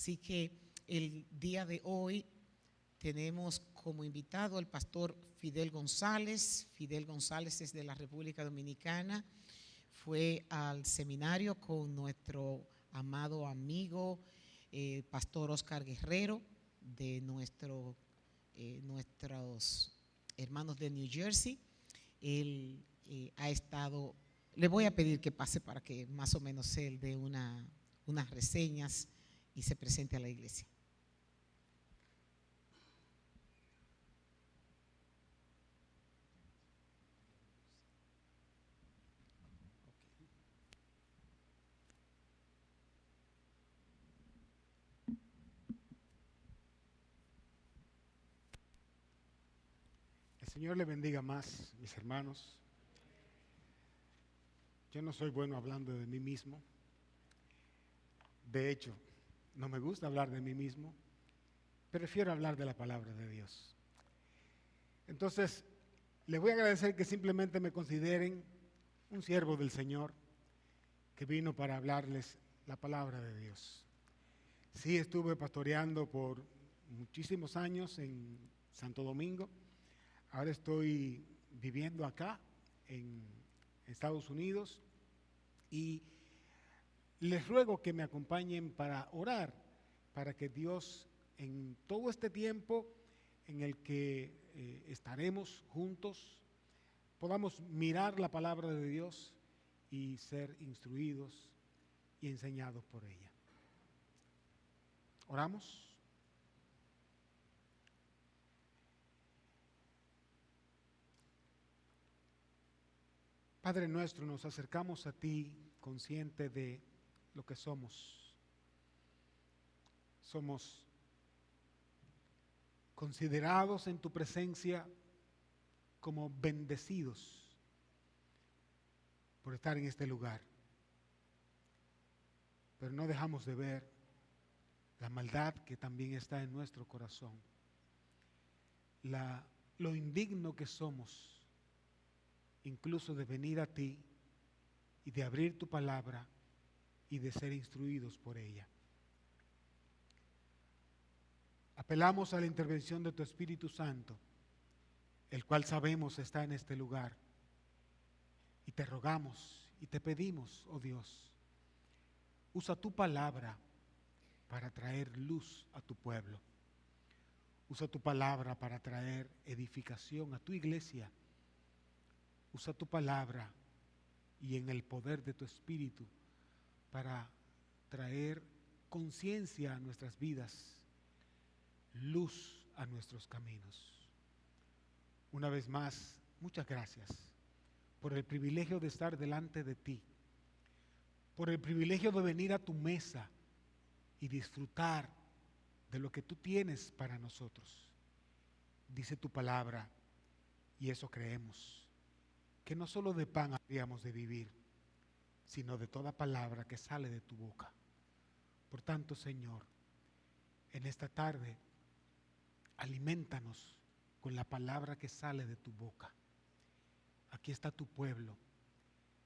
Así que el día de hoy tenemos como invitado al pastor Fidel González. Fidel González es de la República Dominicana. Fue al seminario con nuestro amado amigo, pastor Oscar Guerrero, de nuestros hermanos de New Jersey. Él ha estado, le voy a pedir que pase para que más o menos él dé unas reseñas y se presente a la iglesia. El Señor le bendiga más, mis hermanos. Yo no soy bueno hablando de mí mismo. De hecho, no me gusta hablar de mí mismo. Prefiero hablar de la palabra de Dios. Entonces, les voy a agradecer que simplemente me consideren un siervo del Señor que vino para hablarles la palabra de Dios. Sí, estuve pastoreando por muchísimos años en Santo Domingo. Ahora estoy viviendo acá en Estados Unidos y les ruego que me acompañen para orar, para que Dios en todo este tiempo en el que estaremos juntos, podamos mirar la palabra de Dios y ser instruidos y enseñados por ella. ¿Oramos? Padre nuestro, nos acercamos a ti consciente de lo que somos. Somos considerados en tu presencia como bendecidos por estar en este lugar. Pero no dejamos de ver la maldad que también está en nuestro corazón, lo indigno que somos, incluso de venir a ti y de abrir tu palabra y de ser instruidos por ella. Apelamos a la intervención de tu Espíritu Santo, el cual sabemos está en este lugar, y te rogamos y te pedimos, oh Dios, usa tu palabra para traer luz a tu pueblo. Usa tu palabra para traer edificación a tu iglesia. Usa tu palabra y en el poder de tu Espíritu para traer conciencia a nuestras vidas, luz a nuestros caminos. Una vez más, muchas gracias por el privilegio de estar delante de ti, por el privilegio de venir a tu mesa y disfrutar de lo que tú tienes para nosotros. Dice tu palabra, y eso creemos, que no solo de pan habríamos de vivir, sino de toda palabra que sale de tu boca. Por tanto, Señor, en esta tarde, aliméntanos con la palabra que sale de tu boca. Aquí está tu pueblo,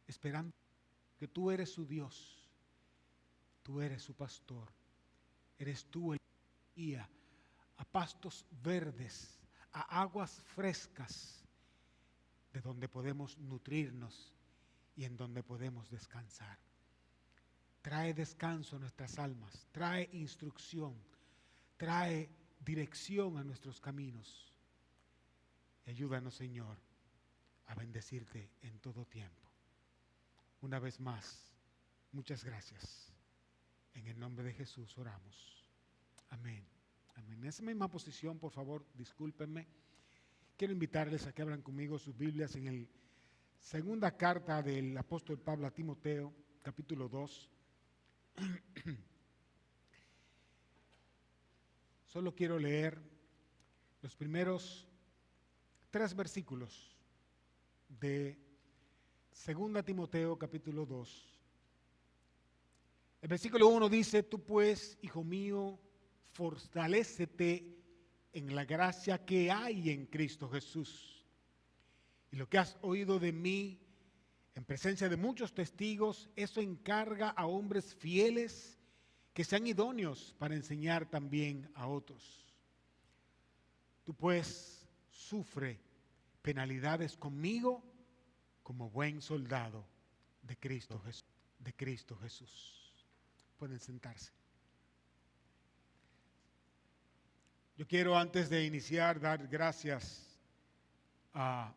esperando que tú eres su Dios, tú eres su pastor, eres tú el que guía a pastos verdes, a aguas frescas, de donde podemos nutrirnos y en donde podemos descansar. Trae descanso a nuestras almas, trae instrucción, trae dirección a nuestros caminos. Y ayúdanos, Señor, a bendecirte en todo tiempo. Una vez más, muchas gracias. En el nombre de Jesús oramos. Amén. Amén. En esa misma posición, por favor, discúlpenme. Quiero invitarles a que abran conmigo sus Biblias en la segunda carta del apóstol Pablo a Timoteo, capítulo 2. Solo quiero leer los primeros 3 versículos de 2 Timoteo, capítulo 2. El versículo 1 dice: tú pues, hijo mío, fortalécete en la gracia que hay en Cristo Jesús. Y lo que has oído de mí en presencia de muchos testigos, eso encarga a hombres fieles que sean idóneos para enseñar también a otros. Tú pues sufre penalidades conmigo como buen soldado de Cristo Jesús. Pueden sentarse. Yo quiero, antes de iniciar, dar gracias a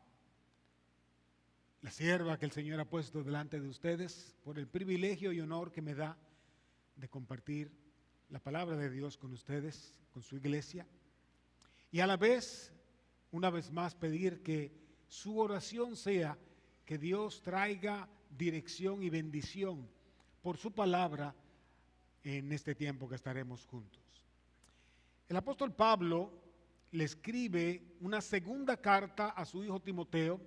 la sierva que el Señor ha puesto delante de ustedes por el privilegio y honor que me da de compartir la palabra de Dios con ustedes, con su iglesia. Y a la vez, una vez más, pedir que su oración sea que Dios traiga dirección y bendición por su palabra en este tiempo que estaremos juntos. El apóstol Pablo le escribe una segunda carta a su hijo Timoteo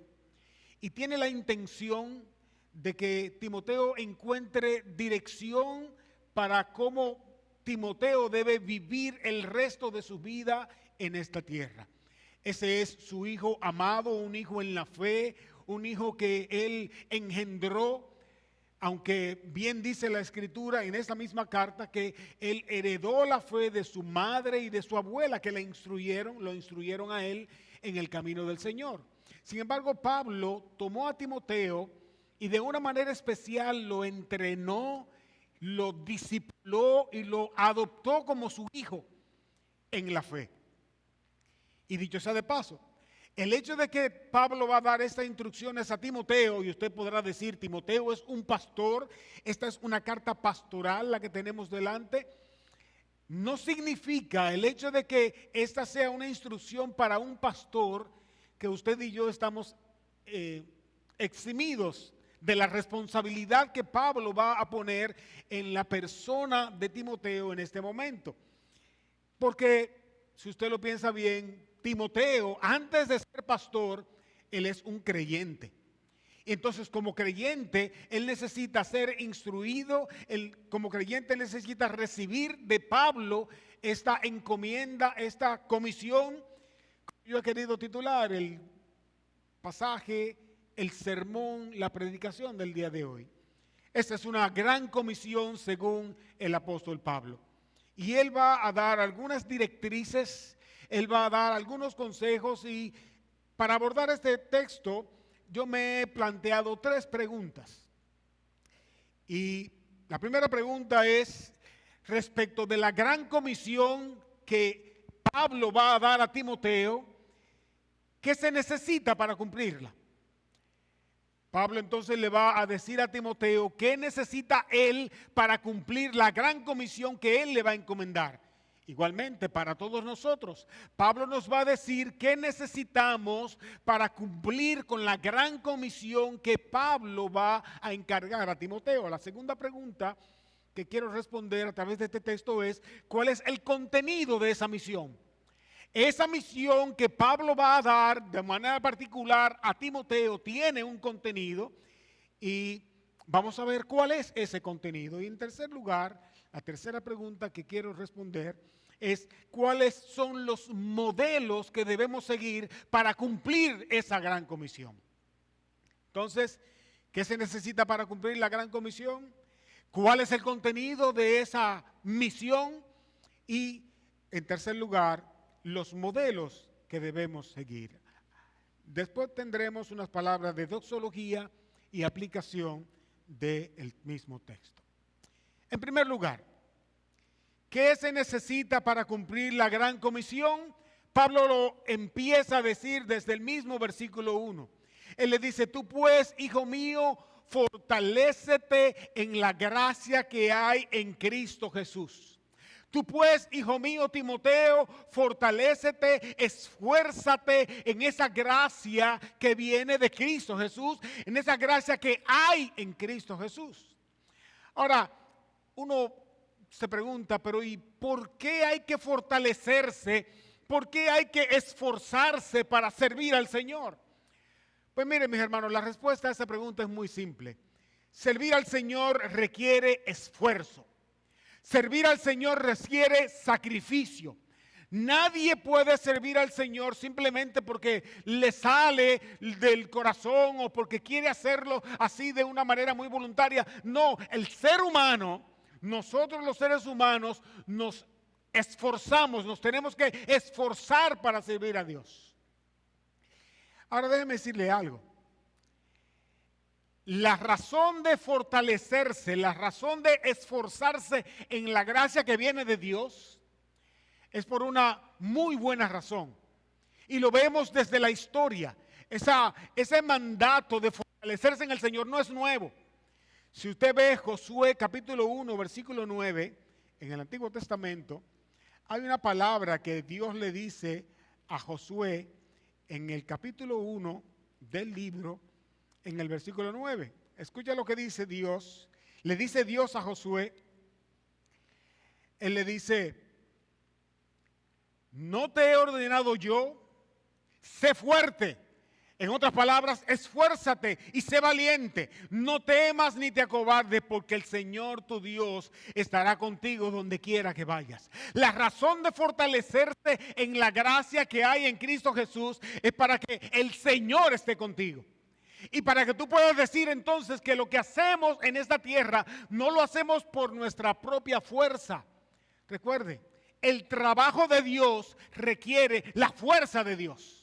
y tiene la intención de que Timoteo encuentre dirección para cómo Timoteo debe vivir el resto de su vida en esta tierra. Ese es su hijo amado, un hijo en la fe, un hijo que él engendró, aunque bien dice la Escritura en esta misma carta que él heredó la fe de su madre y de su abuela, que lo instruyeron a él en el camino del Señor. Sin embargo, Pablo tomó a Timoteo y de una manera especial lo entrenó, lo discipuló y lo adoptó como su hijo en la fe. Y dicho sea de paso, el hecho de que Pablo va a dar estas instrucciones a Timoteo, y usted podrá decir, Timoteo es un pastor, esta es una carta pastoral la que tenemos delante, no significa el hecho de que esta sea una instrucción para un pastor que usted y yo estamos eximidos de la responsabilidad que Pablo va a poner en la persona de Timoteo en este momento. Porque, si usted lo piensa bien, Timoteo, antes de ser pastor, él es un creyente. Entonces, como creyente, él necesita ser instruido, como creyente él necesita recibir de Pablo esta encomienda, esta comisión. Yo he querido titular el pasaje, el sermón, la predicación del día de hoy. Esta es una gran comisión según el apóstol Pablo. Y él va a dar algunas directrices, él va a dar algunos consejos, y para abordar este texto yo me he planteado 3 preguntas. Y la primera pregunta es respecto de la gran comisión que Pablo va a dar a Timoteo. ¿Qué se necesita para cumplirla? Pablo entonces le va a decir a Timoteo qué necesita él para cumplir la gran comisión que él le va a encomendar. Igualmente para todos nosotros, Pablo nos va a decir qué necesitamos para cumplir con la gran comisión que Pablo va a encargar a Timoteo. La segunda pregunta que quiero responder a través de este texto es, ¿cuál es el contenido de esa misión? Esa misión que Pablo va a dar de manera particular a Timoteo tiene un contenido y vamos a ver cuál es ese contenido. Y en tercer lugar, la tercera pregunta que quiero responder es cuáles son los modelos que debemos seguir para cumplir esa gran comisión. Entonces, ¿qué se necesita para cumplir la gran comisión? ¿Cuál es el contenido de esa misión? Y en tercer lugar, los modelos que debemos seguir. Después tendremos unas palabras de doxología y aplicación del mismo texto. En primer lugar, ¿qué se necesita para cumplir la gran comisión? Pablo lo empieza a decir desde el mismo versículo 1. Él le dice, tú pues, hijo mío, fortalécete en la gracia que hay en Cristo Jesús. Tú pues, hijo mío Timoteo, fortalécete, esfuérzate en esa gracia que viene de Cristo Jesús, en esa gracia que hay en Cristo Jesús. Ahora, uno se pregunta, pero ¿y por qué hay que fortalecerse? ¿Por qué hay que esforzarse para servir al Señor? Pues miren, mis hermanos, la respuesta a esa pregunta es muy simple. Servir al Señor requiere esfuerzo. Servir al Señor requiere sacrificio. Nadie puede servir al Señor simplemente porque le sale del corazón o porque quiere hacerlo así de una manera muy voluntaria. No, el ser humano nosotros los seres humanos nos esforzamos, nos tenemos que esforzar para servir a Dios. Ahora déjeme decirle algo. La razón de fortalecerse, la razón de esforzarse en la gracia que viene de Dios es por una muy buena razón. Y lo vemos desde la historia. Ese mandato de fortalecerse en el Señor no es nuevo. Si usted ve Josué capítulo 1, versículo 9, en el Antiguo Testamento, hay una palabra que Dios le dice a Josué en el capítulo 1 del libro, en el versículo 9. Escucha lo que dice Dios. Le dice Dios a Josué. Él le dice: ¿no te he ordenado yo? Sé fuerte. En otras palabras, esfuérzate y sé valiente. No temas ni te acobardes, porque el Señor tu Dios estará contigo donde quiera que vayas. La razón de fortalecerse en la gracia que hay en Cristo Jesús es para que el Señor esté contigo. Y para que tú puedas decir entonces que lo que hacemos en esta tierra no lo hacemos por nuestra propia fuerza. Recuerde, el trabajo de Dios requiere la fuerza de Dios.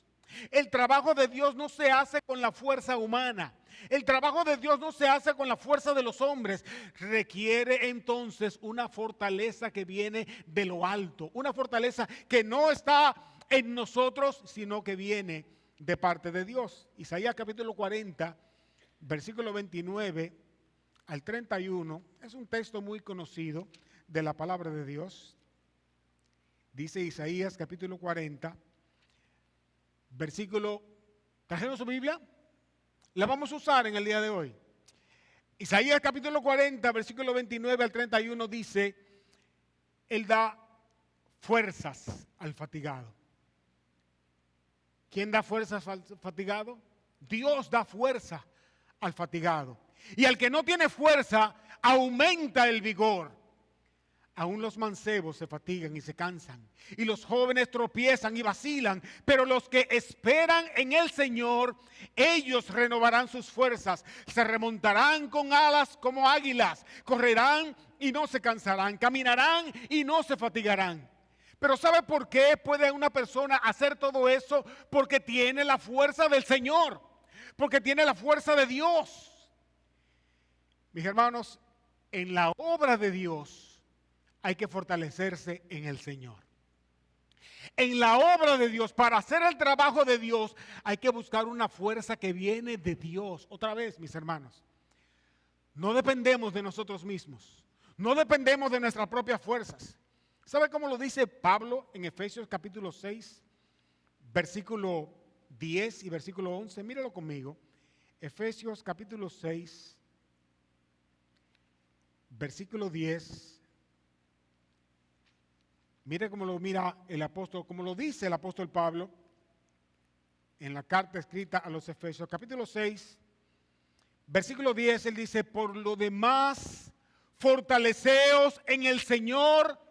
El trabajo de Dios no se hace con la fuerza humana. El trabajo de Dios no se hace con la fuerza de los hombres. Requiere entonces una fortaleza que viene de lo alto. Una fortaleza que no está en nosotros, sino que viene de parte de Dios. Isaías capítulo 40, versículo 29 al 31. Es un texto muy conocido de la palabra de Dios. Dice Isaías capítulo 40, versículo, ¿trajeron su Biblia? La vamos a usar en el día de hoy. Isaías capítulo 40, versículo 29 al 31 dice: Él da fuerzas al fatigado. ¿Quién da fuerzas al fatigado? Dios da fuerza al fatigado. Y al que no tiene fuerza, aumenta el vigor. Aún los mancebos se fatigan y se cansan, y los jóvenes tropiezan y vacilan, pero los que esperan en el Señor, ellos renovarán sus fuerzas, se remontarán con alas como águilas, correrán y no se cansarán, caminarán y no se fatigarán. Pero ¿sabe por qué puede una persona hacer todo eso? Porque tiene la fuerza del Señor, porque tiene la fuerza de Dios. Mis hermanos, en la obra de Dios hay que fortalecerse en el Señor. En la obra de Dios, para hacer el trabajo de Dios, hay que buscar una fuerza que viene de Dios. Otra vez, mis hermanos, no dependemos de nosotros mismos. No dependemos de nuestras propias fuerzas. ¿Sabe cómo lo dice Pablo en Efesios capítulo 6, versículo 10 y versículo 11? Míralo conmigo. Efesios capítulo 6, versículo 10. Mire cómo lo mira el apóstol, como lo dice el apóstol Pablo en la carta escrita a los Efesios, capítulo 6, versículo 10, él dice: por lo demás, fortaleceos en el Señor.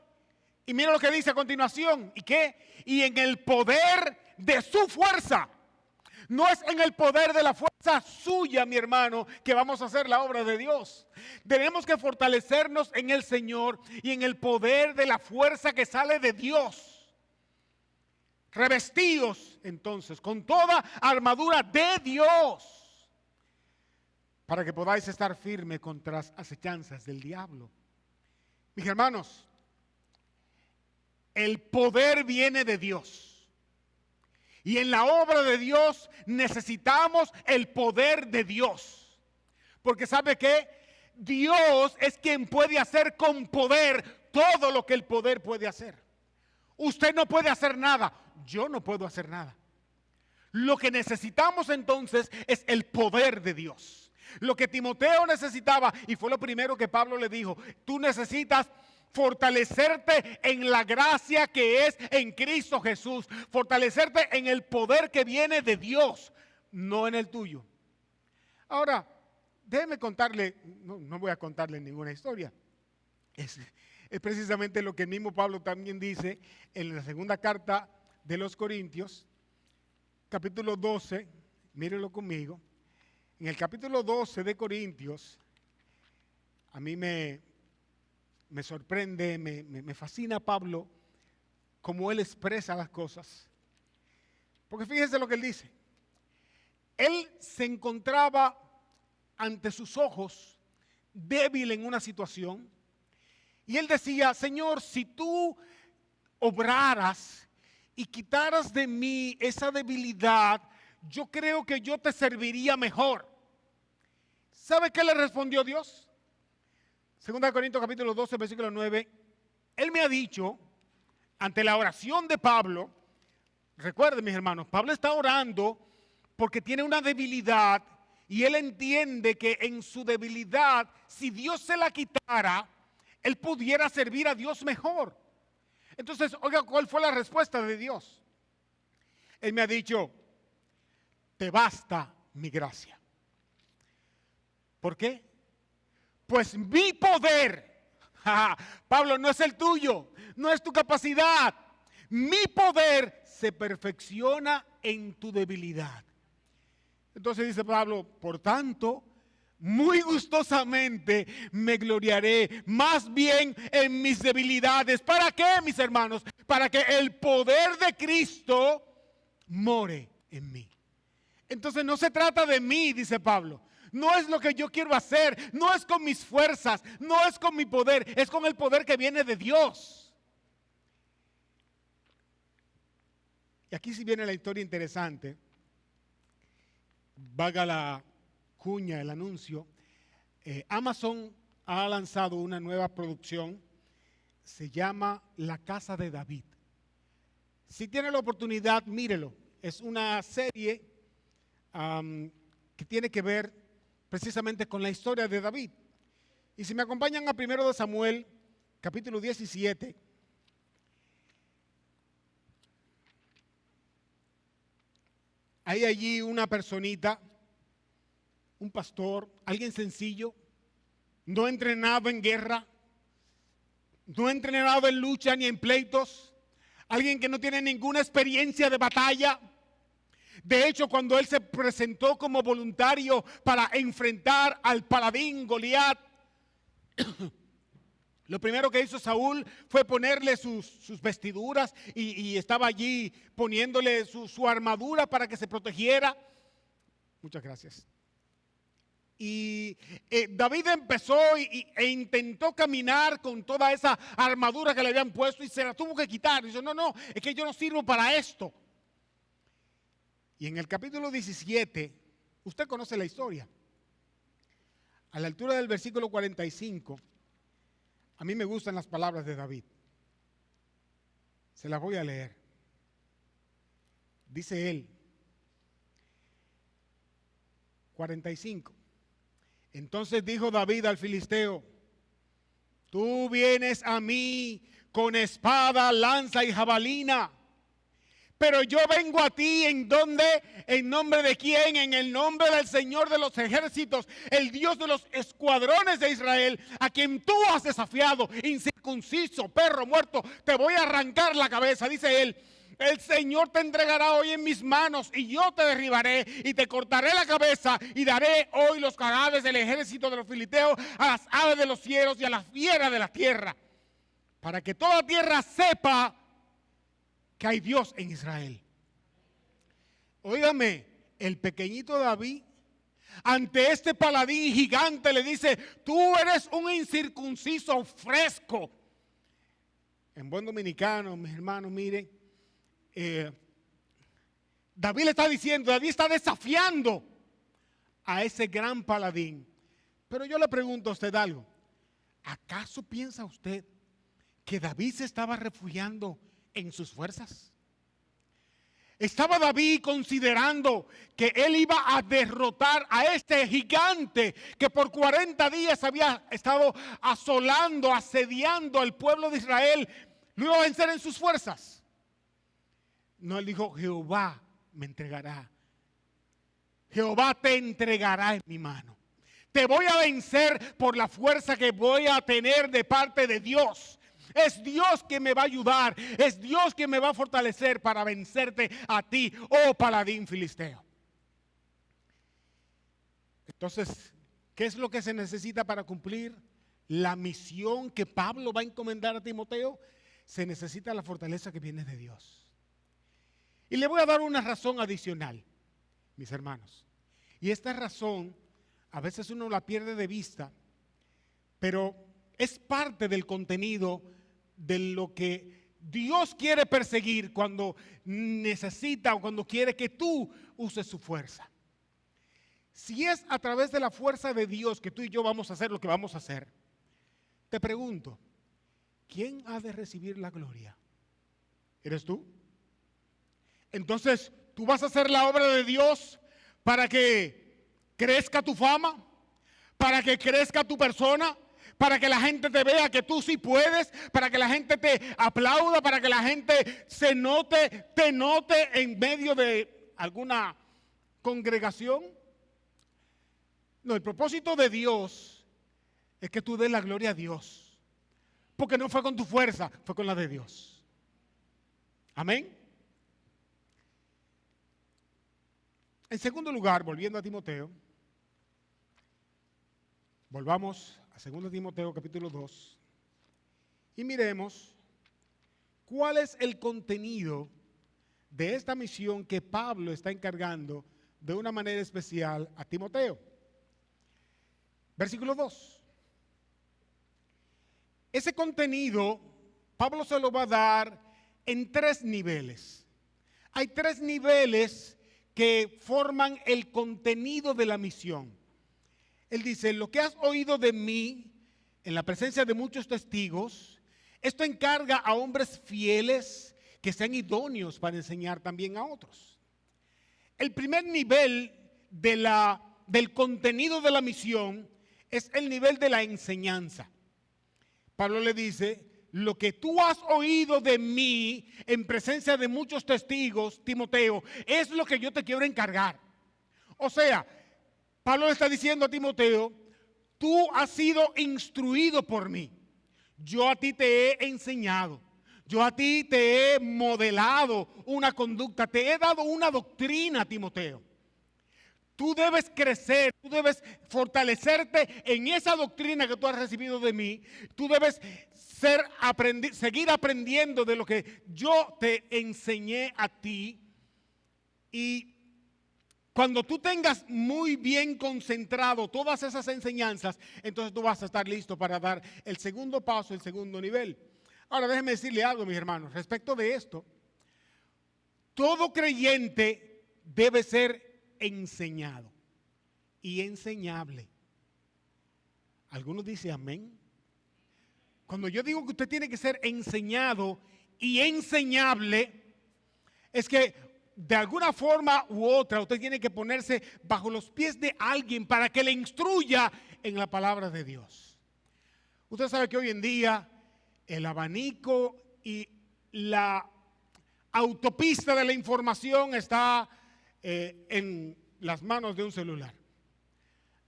Y mira lo que dice a continuación. ¿Y qué? Y en el poder de su fuerza. No es en el poder de la fuerza suya, mi hermano, que vamos a hacer la obra de Dios. Tenemos que fortalecernos en el Señor y en el poder de la fuerza que sale de Dios. Revestidos entonces con toda armadura de Dios, para que podáis estar firmes contra las acechanzas del diablo. Mis hermanos, el poder viene de Dios. Y en la obra de Dios necesitamos el poder de Dios. Porque ¿sabe qué? Dios es quien puede hacer con poder todo lo que el poder puede hacer. Usted no puede hacer nada. Yo no puedo hacer nada. Lo que necesitamos entonces es el poder de Dios. Lo que Timoteo necesitaba, y fue lo primero que Pablo le dijo: tú necesitas fortalecerte en la gracia que es en Cristo Jesús. Fortalecerte en el poder que viene de Dios, no en el tuyo. Ahora, déjeme contarle, no voy a contarle ninguna historia. Es precisamente lo que el mismo Pablo también dice en la segunda carta de los Corintios, capítulo 12, mírenlo conmigo. En el capítulo 12 de Corintios, a mí me me sorprende, me fascina Pablo, cómo él expresa las cosas. Porque fíjense lo que él dice. Él se encontraba ante sus ojos débil en una situación. Y él decía, Señor, si tú obraras y quitaras de mí esa debilidad, yo creo que yo te serviría mejor. ¿Sabe qué le respondió Dios? 2 Corintios capítulo 12, versículo 9. Él me ha dicho, ante la oración de Pablo, recuerden mis hermanos, Pablo está orando porque tiene una debilidad y él entiende que en su debilidad, si Dios se la quitara, él pudiera servir a Dios mejor. Entonces, oiga, ¿cuál fue la respuesta de Dios? Él me ha dicho, te basta mi gracia. ¿Por qué? Pues mi poder, Pablo, no es el tuyo, no es tu capacidad. Mi poder se perfecciona en tu debilidad. Entonces dice Pablo, por tanto, muy gustosamente me gloriaré más bien en mis debilidades. ¿Para qué, mis hermanos? Para que el poder de Cristo more en mí. Entonces no se trata de mí, dice Pablo. No es lo que yo quiero hacer, no es con mis fuerzas, no es con mi poder, es con el poder que viene de Dios. Y aquí sí viene la historia interesante. Valga la cuña, el anuncio. Amazon ha lanzado una nueva producción, se llama La Casa de David. Si tiene la oportunidad, mírelo. Es una serie que tiene que ver precisamente con la historia de David. Y si me acompañan a 1 Samuel, capítulo 17. Hay allí una personita, un pastor, alguien sencillo, no entrenado en guerra, no entrenado en lucha ni en pleitos, alguien que no tiene ninguna experiencia de batalla. De hecho, cuando él se presentó como voluntario para enfrentar al paladín Goliat, lo primero que hizo Saúl fue ponerle sus vestiduras y estaba allí poniéndole su armadura para que se protegiera. Muchas gracias. Y David empezó e intentó caminar con toda esa armadura que le habían puesto y se la tuvo que quitar. Dice, no, es que yo no sirvo para esto. Y en el capítulo 17, usted conoce la historia. A la altura del versículo 45, a mí me gustan las palabras de David. Se las voy a leer. Dice él, 45. Entonces dijo David al filisteo, tú vienes a mí con espada, lanza y jabalina, pero yo vengo a ti en nombre de quién, en el nombre del Señor de los ejércitos, el Dios de los escuadrones de Israel, a quien tú has desafiado, incircunciso, perro muerto, te voy a arrancar la cabeza, dice él. El Señor te entregará hoy en mis manos y yo te derribaré y te cortaré la cabeza y daré hoy los cadáveres del ejército de los filisteos a las aves de los cielos y a las fieras de la tierra, para que toda tierra sepa que hay Dios en Israel. Óigame, el pequeñito David ante este paladín gigante le dice, tú eres un incircunciso fresco. En buen dominicano, mis hermanos, miren, David le está diciendo, David está desafiando a ese gran paladín. Pero yo le pregunto a usted algo, ¿acaso piensa usted que David se estaba refugiando en sus fuerzas? ¿Estaba David considerando que él iba a derrotar a este gigante que por 40 días había estado asolando, asediando al pueblo de Israel? ¿Lo iba a vencer en sus fuerzas? No, él dijo, Jehová me entregará. Jehová te entregará en mi mano. Te voy a vencer por la fuerza que voy a tener de parte de Dios. Es Dios que me va a ayudar. Es Dios que me va a fortalecer para vencerte a ti, oh paladín filisteo. Entonces, ¿qué es lo que se necesita para cumplir la misión que Pablo va a encomendar a Timoteo, se necesita la fortaleza que viene de Dios. Y le voy a dar una razón adicional, mis hermanos. Y esta razón, a veces uno la pierde de vista, pero es parte del contenido de lo que Dios quiere perseguir cuando necesita o cuando quiere que tú uses su fuerza. Si es a través de la fuerza de Dios que tú y yo vamos a hacer lo que vamos a hacer, te pregunto, ¿quién ha de recibir la gloria? ¿Eres tú? Entonces, ¿tú vas a hacer la obra de Dios para que crezca tu fama? ¿Para que crezca tu persona? ¿Para que la gente te vea que tú sí puedes? ¿Para que la gente te aplauda? ¿Para que la gente te note en medio de alguna congregación? No, el propósito de Dios es que tú des la gloria a Dios. Porque no fue con tu fuerza, fue con la de Dios. Amén. En segundo lugar, volviendo a Timoteo, volvamos a 2 Timoteo capítulo 2 y miremos cuál es el contenido de esta misión que Pablo está encargando de una manera especial a Timoteo. Versículo 2. Ese contenido Pablo se lo va a dar en 3 niveles. Hay 3 niveles que forman el contenido de la misión. Él dice, lo que has oído de mí en la presencia de muchos testigos, esto encarga a hombres fieles que sean idóneos para enseñar también a otros. El primer nivel del contenido de la misión es el nivel de la enseñanza. Pablo le dice, lo que tú has oído de mí en presencia de muchos testigos, Timoteo, es lo que yo te quiero encargar. O sea, Pablo le está diciendo a Timoteo, tú has sido instruido por mí. Yo a ti te he enseñado. Yo a ti te he modelado una conducta. Te he dado una doctrina, Timoteo. Tú debes crecer, tú debes fortalecerte en esa doctrina que tú has recibido de mí. Tú debes seguir aprendiendo de lo que yo te enseñé a ti. Y cuando tú tengas muy bien concentrado todas esas enseñanzas, entonces tú vas a estar listo para dar el segundo paso, el segundo nivel. Ahora déjenme decirle algo, mis hermanos, respecto de esto. Todo creyente debe ser enseñado y enseñable. ¿Algunos dicen amén? Cuando yo digo que usted tiene que ser enseñado y enseñable, es que de alguna forma u otra usted tiene que ponerse bajo los pies de alguien para que le instruya en la palabra de Dios. Usted sabe que hoy en día el abanico y la autopista de la información está en las manos de un celular.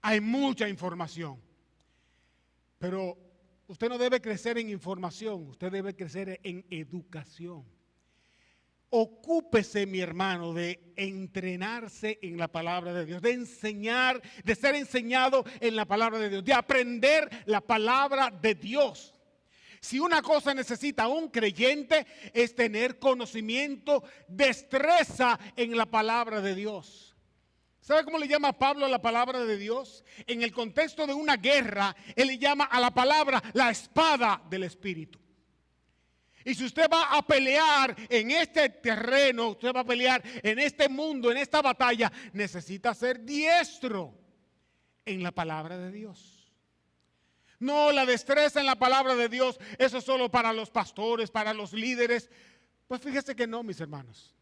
Hay mucha información, pero usted no debe crecer en información, usted debe crecer en educación. Ocúpese, mi hermano, de entrenarse en la palabra de Dios, de enseñar, de ser enseñado en la palabra de Dios, de aprender la palabra de Dios. Si una cosa necesita un creyente es tener conocimiento, destreza en la palabra de Dios. ¿Sabe cómo le llama Pablo a la palabra de Dios? En el contexto de una guerra, él le llama a la palabra la espada del Espíritu. Y si usted va a pelear en este terreno, usted va a pelear en este mundo, en esta batalla, necesita ser diestro en la palabra de Dios. No, la destreza en la palabra de Dios, eso es solo para los pastores, para los líderes. Pues fíjese que no, mis hermanos.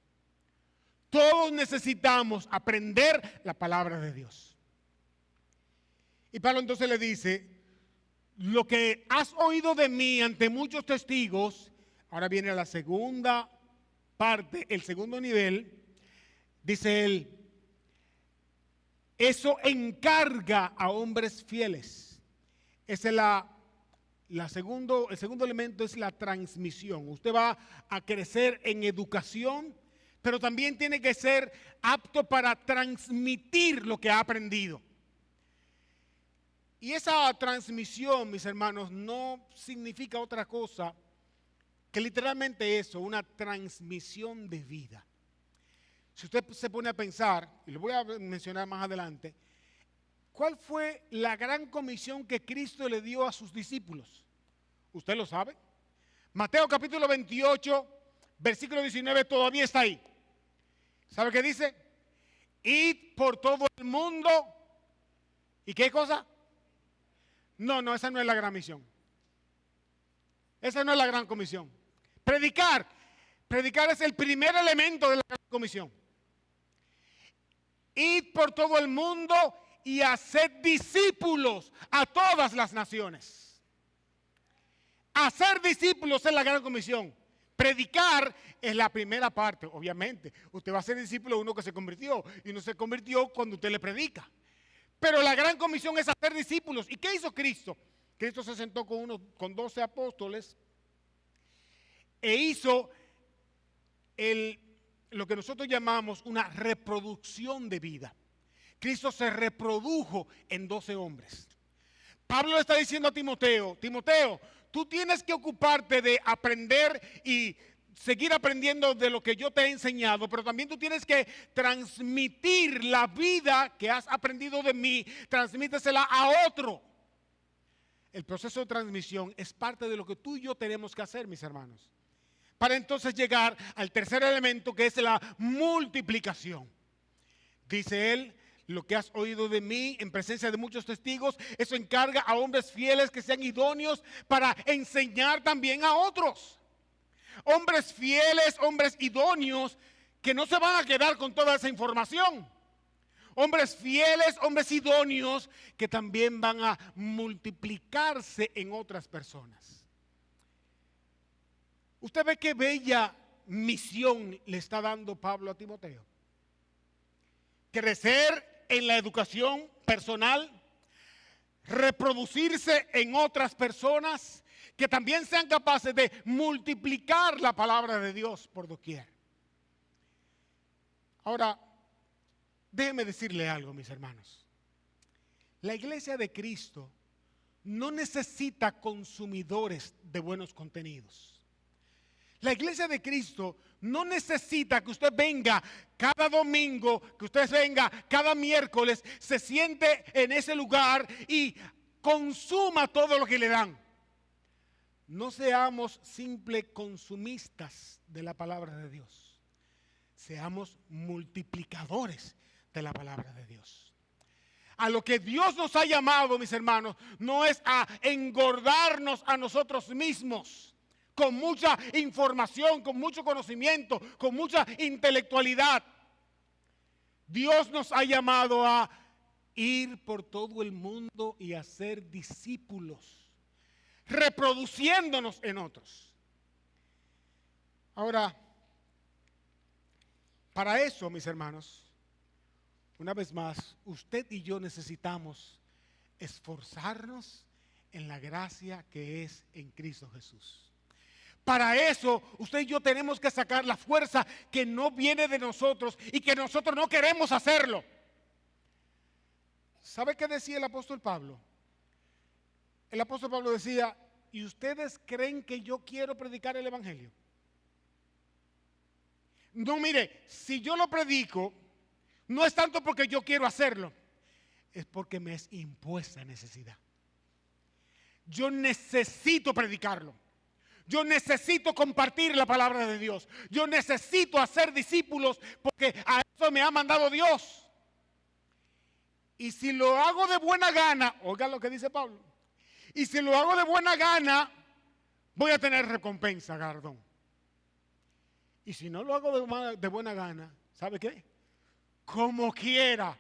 Todos necesitamos aprender la palabra de Dios. Y Pablo entonces le dice, lo que has oído de mí ante muchos testigos, ahora viene la segunda parte, el segundo nivel, dice él, eso encarga a hombres fieles. Ese es el segundo elemento es la transmisión. Usted va a crecer en educación, pero también tiene que ser apto para transmitir lo que ha aprendido. Y esa transmisión, mis hermanos, no significa otra cosa que literalmente eso, una transmisión de vida. Si usted se pone a pensar, y lo voy a mencionar más adelante, ¿cuál fue la gran comisión que Cristo le dio a sus discípulos? ¿Usted lo sabe? Mateo capítulo 28, versículo 19, todavía está ahí. ¿Sabe qué dice? Id por todo el mundo. ¿Y qué cosa? No, esa no es la gran misión. Esa no es la gran comisión. Predicar. Predicar es el primer elemento de la gran comisión. Id por todo el mundo y haced discípulos a todas las naciones. Hacer discípulos es la gran comisión. Predicar es la primera parte, obviamente. Usted va a ser discípulo de uno que se convirtió y no se convirtió cuando usted le predica. Pero la gran comisión es hacer discípulos. ¿Y qué hizo Cristo? Cristo se sentó con 12 apóstoles e hizo lo que nosotros llamamos una reproducción de vida. Cristo se reprodujo en 12 hombres. Pablo le está diciendo a Timoteo, Timoteo, tú tienes que ocuparte de aprender y seguir aprendiendo de lo que yo te he enseñado, pero también tú tienes que transmitir la vida que has aprendido de mí, transmítesela a otro. El proceso de transmisión es parte de lo que tú y yo tenemos que hacer, mis hermanos, para entonces llegar al tercer elemento, que es la multiplicación. Dice él, lo que has oído de mí en presencia de muchos testigos, eso encarga a hombres fieles que sean idóneos para enseñar también a otros. Hombres fieles, hombres idóneos, que no se van a quedar con toda esa información. Hombres fieles, hombres idóneos, que también van a multiplicarse en otras personas. Usted ve qué bella misión le está dando Pablo a Timoteo. Crecer en la educación personal, reproducirse en otras personas que también sean capaces de multiplicar la palabra de Dios por doquier. Ahora, déjeme decirle algo, mis hermanos. La iglesia de Cristo no necesita consumidores de buenos contenidos. La iglesia de Cristo no necesita que usted venga cada domingo, que usted venga cada miércoles, se siente en ese lugar y consuma todo lo que le dan. No seamos simples consumistas de la palabra de Dios. Seamos multiplicadores de la palabra de Dios. A lo que Dios nos ha llamado, mis hermanos, no es a engordarnos a nosotros mismos con mucha información, con mucho conocimiento, con mucha intelectualidad. Dios nos ha llamado a ir por todo el mundo y hacer discípulos, reproduciéndonos en otros. Ahora, para eso, mis hermanos, una vez más, usted y yo necesitamos esforzarnos en la gracia que es en Cristo Jesús. Para eso, usted y yo tenemos que sacar la fuerza que no viene de nosotros y que nosotros no queremos hacerlo. ¿Sabe qué decía el apóstol Pablo? El apóstol Pablo decía, ¿y ustedes creen que yo quiero predicar el evangelio? No, mire, si yo lo predico, no es tanto porque yo quiero hacerlo, es porque me es impuesta necesidad. Yo necesito predicarlo. Yo necesito compartir la palabra de Dios. Yo necesito hacer discípulos porque a eso me ha mandado Dios. Y si lo hago de buena gana, oigan lo que dice Pablo, y si lo hago de buena gana, voy a tener recompensa, galardón. Y si no lo hago de buena gana, ¿sabe qué? Como quiera,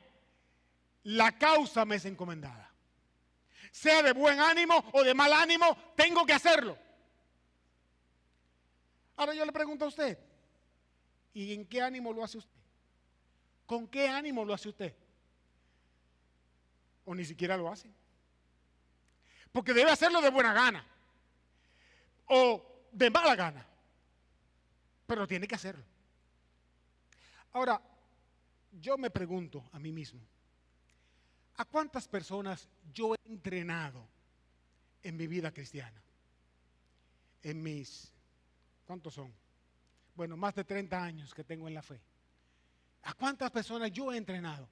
la causa me es encomendada. Sea de buen ánimo o de mal ánimo, tengo que hacerlo. Ahora yo le pregunto a usted, ¿y en qué ánimo lo hace usted? ¿Con qué ánimo lo hace usted? O ni siquiera lo hace. Porque debe hacerlo de buena gana o de mala gana, pero tiene que hacerlo. Ahora, yo me pregunto a mí mismo, ¿A cuántas personas yo he entrenado en mi vida cristiana? En mis, ¿cuántos son? Bueno, más de 30 años que tengo en la fe. ¿A cuántas personas yo he entrenado?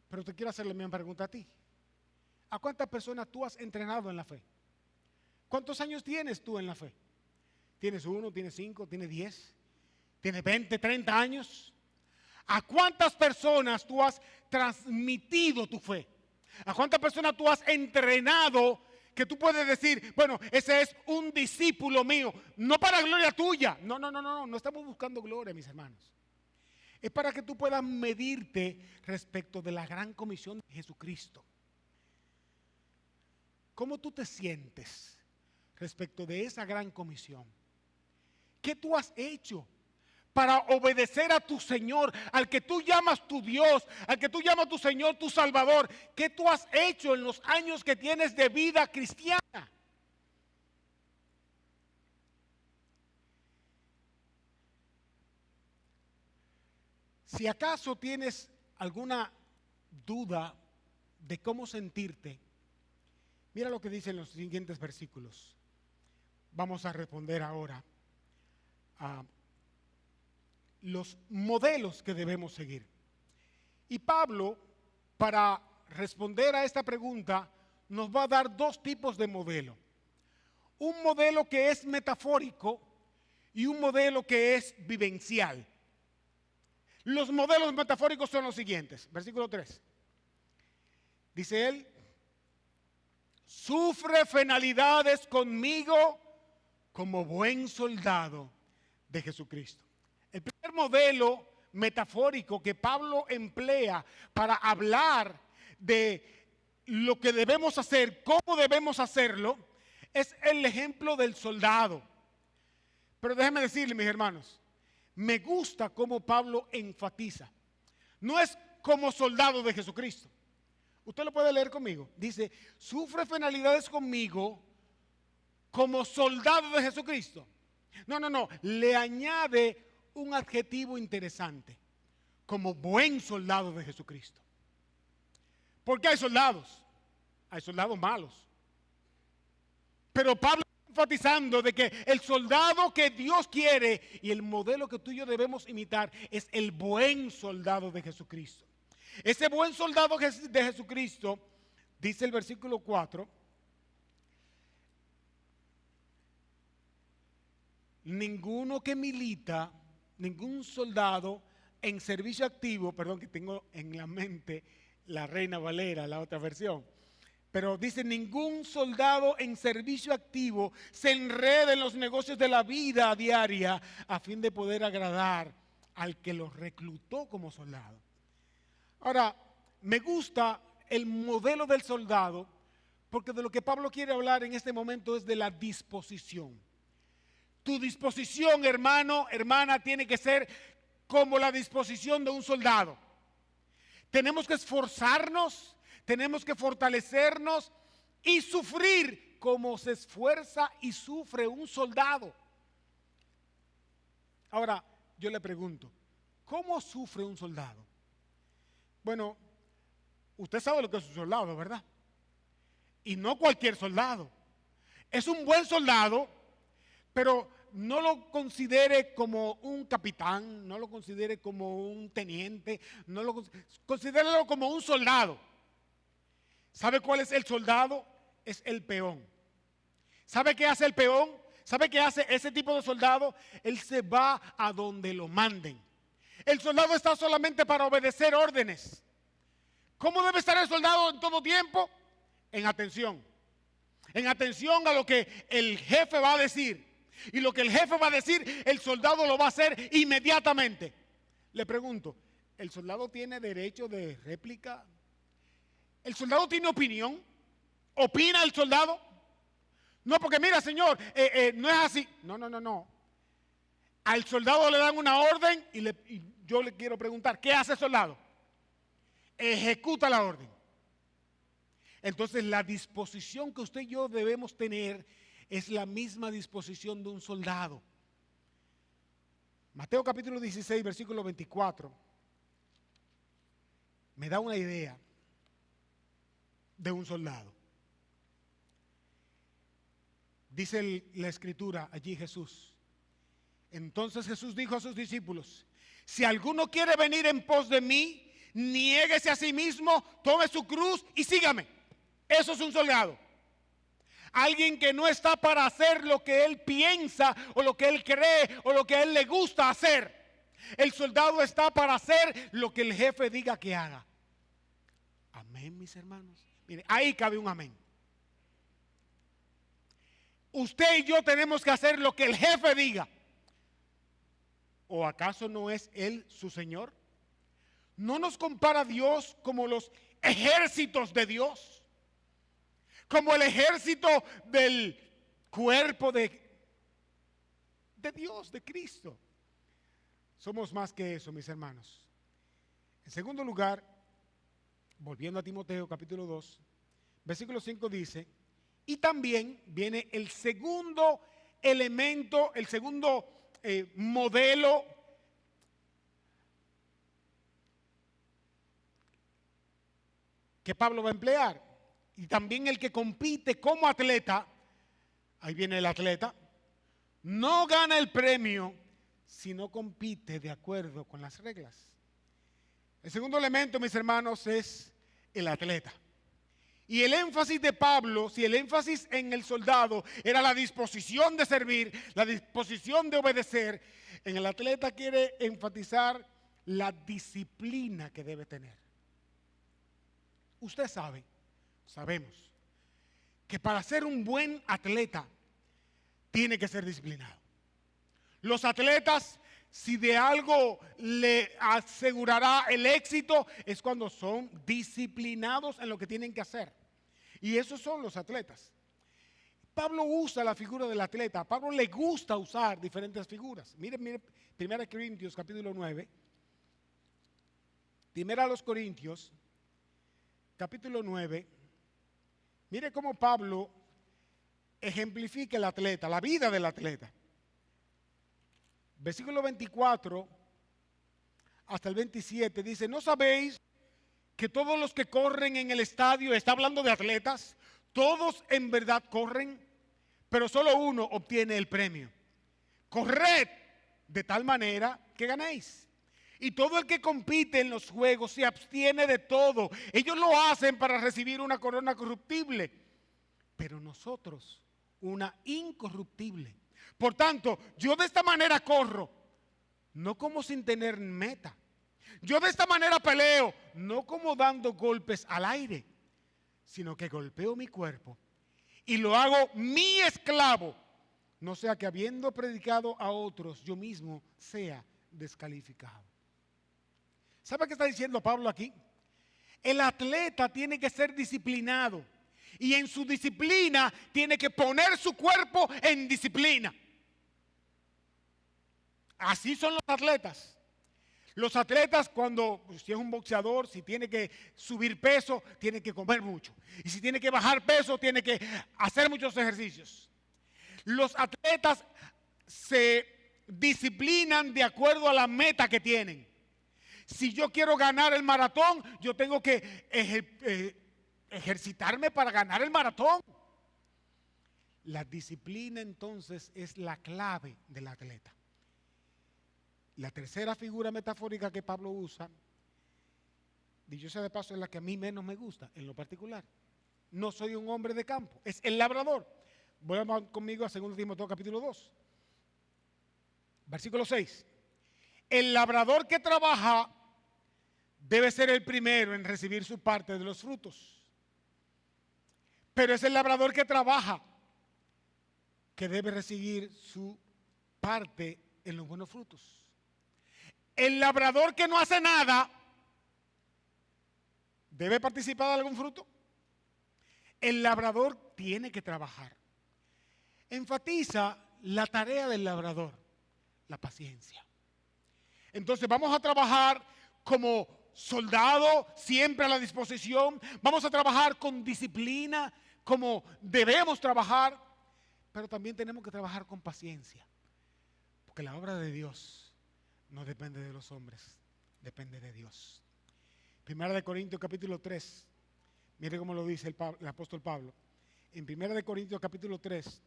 Pero te quiero hacer la misma pregunta a ti. ¿A cuántas personas tú has entrenado en la fe? ¿Cuántos años tienes tú en la fe? ¿Tienes 1, tienes 5, tienes 10, tienes 20, 30 años? ¿A cuántas personas tú has transmitido tu fe? ¿A cuántas personas tú has entrenado que tú puedes decir, bueno, ese es un discípulo mío? No para gloria tuya. No estamos buscando gloria, mis hermanos. Es para que tú puedas medirte respecto de la gran comisión de Jesucristo. ¿Cómo tú te sientes respecto de esa gran comisión? ¿Qué tú has hecho para obedecer a tu Señor, al que tú llamas tu Dios, al que tú llamas tu Señor, tu Salvador? ¿Qué tú has hecho en los años que tienes de vida cristiana? Si acaso tienes alguna duda de cómo sentirte, mira lo que dicen los siguientes versículos. Vamos a responder ahora a los modelos que debemos seguir. Y Pablo, para responder a esta pregunta, nos va a dar dos tipos de modelo. Un modelo que es metafórico y un modelo que es vivencial. Los modelos metafóricos son los siguientes. Versículo 3. Dice él, sufre penalidades conmigo como buen soldado de Jesucristo. El primer modelo metafórico que Pablo emplea para hablar de lo que debemos hacer, cómo debemos hacerlo, es el ejemplo del soldado. Pero déjenme decirle, mis hermanos, me gusta cómo Pablo enfatiza. No es como soldado de Jesucristo. Usted lo puede leer conmigo. Dice, sufre penalidades conmigo como soldado de Jesucristo. No. Le añade un adjetivo interesante. Como buen soldado de Jesucristo. Porque hay soldados. Hay soldados malos. Pero Pablo está enfatizando de que el soldado que Dios quiere y el modelo que tú y yo debemos imitar es el buen soldado de Jesucristo. Ese buen soldado de Jesucristo, dice el versículo 4, ninguno que milita, ningún soldado en servicio activo, perdón que tengo en la mente la Reina Valera, la otra versión, pero dice, ningún soldado en servicio activo se enreda en los negocios de la vida diaria a fin de poder agradar al que los reclutó como soldado. Ahora, me gusta el modelo del soldado porque de lo que Pablo quiere hablar en este momento es de la disposición. Tu disposición, hermano, hermana, tiene que ser como la disposición de un soldado. Tenemos que esforzarnos, tenemos que fortalecernos y sufrir como se esfuerza y sufre un soldado. Ahora, yo le pregunto, ¿cómo sufre un soldado? Bueno, usted sabe lo que es un soldado, ¿verdad? Y no cualquier soldado. Es un buen soldado, pero no lo considere como un capitán, no lo considere como un teniente, considérelo como un soldado. ¿Sabe cuál es el soldado? Es el peón. ¿Sabe qué hace el peón? ¿Sabe qué hace ese tipo de soldado? Él se va a donde lo manden. El soldado está solamente para obedecer órdenes. ¿Cómo debe estar el soldado en todo tiempo? En atención. En atención a lo que el jefe va a decir. Y lo que el jefe va a decir, el soldado lo va a hacer inmediatamente. Le pregunto, ¿el soldado tiene derecho de réplica? ¿El soldado tiene opinión? ¿Opina el soldado? No, porque mira, señor, no es así. No. Al soldado le dan una orden y yo le quiero preguntar, ¿qué hace el soldado? Ejecuta la orden. Entonces la disposición que usted y yo debemos tener es la misma disposición de un soldado. Mateo capítulo 16, versículo 24. me da una idea de un soldado. Dice la escritura allí Jesús. Entonces Jesús dijo a sus discípulos: si alguno quiere venir en pos de mí, niéguese a sí mismo, tome su cruz y sígame. Eso es un soldado. Alguien que no está para hacer lo que él piensa o lo que él cree o lo que a él le gusta hacer. El soldado está para hacer lo que el jefe diga que haga. Amén, mis hermanos. Mire, ahí cabe un amén. Usted y yo tenemos que hacer lo que el jefe diga. ¿O acaso no es él su Señor? ¿No nos compara Dios como los ejércitos de Dios? Como el ejército del cuerpo de Dios, de Cristo. Somos más que eso, mis hermanos. En segundo lugar, volviendo a Timoteo capítulo 2, versículo 5 dice: y también viene el segundo elemento, el segundo modelo que Pablo va a emplear. Y también el que compite como atleta, ahí viene el atleta, no gana el premio si no compite de acuerdo con las reglas. El segundo elemento, mis hermanos, es el atleta. Y el énfasis de Pablo, si el énfasis en el soldado era la disposición de servir, la disposición de obedecer, en el atleta quiere enfatizar la disciplina que debe tener. Usted sabe, sabemos, que para ser un buen atleta tiene que ser disciplinado. Los atletas, si de algo le asegurará el éxito, es cuando son disciplinados en lo que tienen que hacer. Y esos son los atletas. Pablo usa la figura del atleta. A Pablo le gusta usar diferentes figuras. Mire, 1 Corintios capítulo 9. 1 Corintios capítulo 9. Mire cómo Pablo ejemplifica el atleta, la vida del atleta. Versículo 24 hasta el 27 dice: ¿no sabéis que todos los que corren en el estadio, está hablando de atletas, todos en verdad corren, pero solo uno obtiene el premio? Corred de tal manera que ganéis. Y todo el que compite en los juegos se abstiene de todo. Ellos lo hacen para recibir una corona corruptible, pero nosotros una incorruptible. Por tanto, yo de esta manera corro, no como sin tener meta. Yo de esta manera peleo, no como dando golpes al aire, sino que golpeo mi cuerpo y lo hago mi esclavo, no sea que habiendo predicado a otros, yo mismo sea descalificado. ¿Sabe qué está diciendo Pablo aquí? El atleta tiene que ser disciplinado y en su disciplina tiene que poner su cuerpo en disciplina. Así son los atletas. Los atletas, cuando si es un boxeador, si tiene que subir peso, tiene que comer mucho. Y si tiene que bajar peso, tiene que hacer muchos ejercicios. Los atletas se disciplinan de acuerdo a la meta que tienen. Si yo quiero ganar el maratón, yo tengo que ejercitarme para ganar el maratón. La disciplina entonces es la clave del atleta. La tercera figura metafórica que Pablo usa, dicho sea de paso, es la que a mí menos me gusta en lo particular. No soy un hombre de campo, es el labrador. Voy conmigo a 2 Timoteo capítulo 2, versículo 6. El labrador que trabaja debe ser el primero en recibir su parte de los frutos. Pero es el labrador que trabaja que debe recibir su parte en los buenos frutos. El labrador que no hace nada, ¿debe participar de algún fruto? El labrador tiene que trabajar. Enfatiza la tarea del labrador, la paciencia. Entonces vamos a trabajar como soldado, siempre a la disposición. Vamos a trabajar con disciplina, como debemos trabajar, pero también tenemos que trabajar con paciencia, porque la obra de Dios no depende de los hombres, depende de Dios. Primera de Corintios capítulo 3. Mire cómo lo dice el apóstol Pablo. En Primera de Corintios capítulo 3,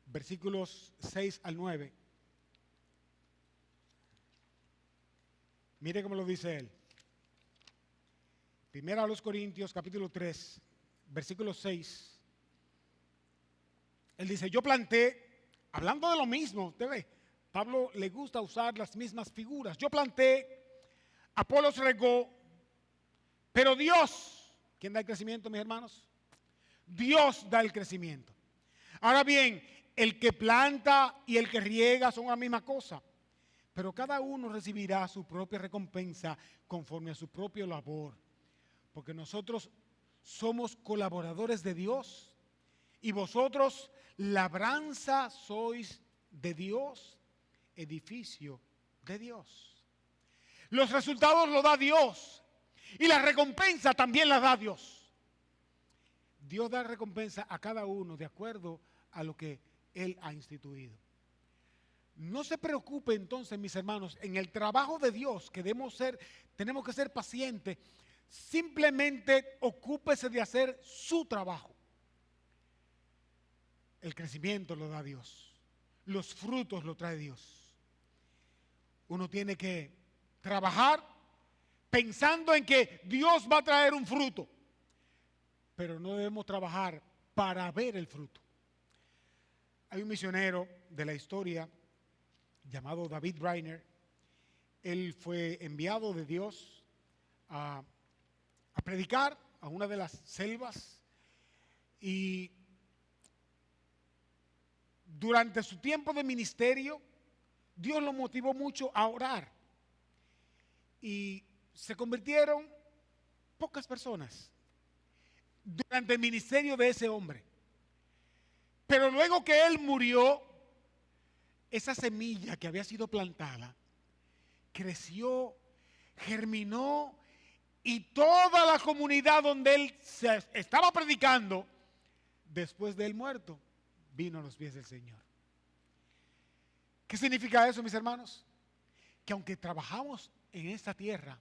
versículos 6 al 9. Mire cómo lo dice él. Primera a los Corintios capítulo 3, versículo 6. Él dice, yo planté, hablando de lo mismo, usted ve, Pablo le gusta usar las mismas figuras. Yo planté, Apolos regó, pero Dios, ¿quién da el crecimiento, mis hermanos? Dios da el crecimiento. Ahora bien, el que planta y el que riega son la misma cosa, pero cada uno recibirá su propia recompensa conforme a su propia labor, porque nosotros somos colaboradores de Dios y vosotros labranza sois de Dios, edificio de Dios. Los resultados los da Dios y la recompensa también la da Dios. Dios da recompensa a cada uno de acuerdo a lo que Él ha instituido. No se preocupe entonces, mis hermanos, en el trabajo de Dios que tenemos que ser pacientes. Simplemente ocúpese de hacer su trabajo. El crecimiento lo da Dios. Los frutos lo trae Dios. Uno tiene que trabajar pensando en que Dios va a traer un fruto, pero no debemos trabajar para ver el fruto. Hay un misionero de la historia llamado David Brainerd. Él fue enviado de Dios a predicar a una de las selvas y durante su tiempo de ministerio Dios lo motivó mucho a orar y se convirtieron pocas personas durante el ministerio de ese hombre. Pero luego que él murió, esa semilla que había sido plantada creció, germinó, y toda la comunidad donde él se estaba predicando, después de él muerto, vino a los pies del Señor. ¿Qué significa eso, mis hermanos? Que aunque trabajamos en esta tierra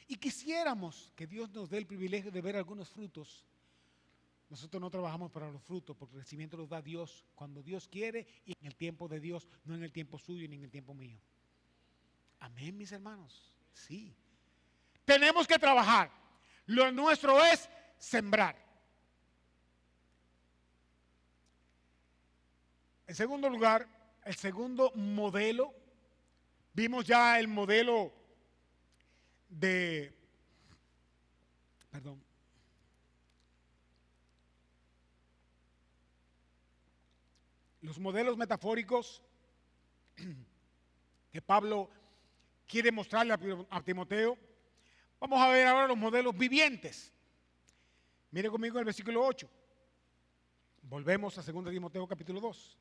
y quisiéramos que Dios nos dé el privilegio de ver algunos frutos, nosotros no trabajamos para los frutos, porque el crecimiento los da Dios cuando Dios quiere y en el tiempo de Dios, no en el tiempo suyo ni en el tiempo mío. Amén, mis hermanos. Sí. Tenemos que trabajar. Lo nuestro es sembrar. En segundo lugar, el segundo modelo, vimos ya el modelo los modelos metafóricos que Pablo quiere mostrarle a Timoteo. Vamos a ver ahora los modelos vivientes. Mire conmigo el versículo 8. Volvemos a 2 Timoteo capítulo 2.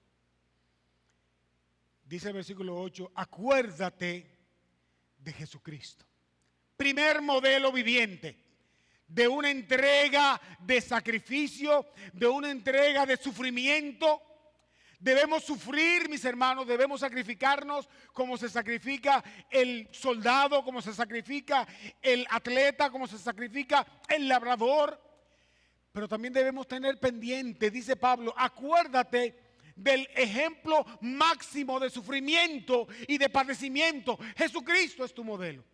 Dice el versículo 8, acuérdate de Jesucristo. Primer modelo viviente de una entrega de sacrificio, de una entrega de sufrimiento. Debemos sufrir, mis hermanos, debemos sacrificarnos como se sacrifica el soldado, como se sacrifica el atleta, como se sacrifica el labrador. Pero también debemos tener pendiente, dice Pablo, acuérdate del ejemplo máximo de sufrimiento y de padecimiento. Jesucristo es tu modelo.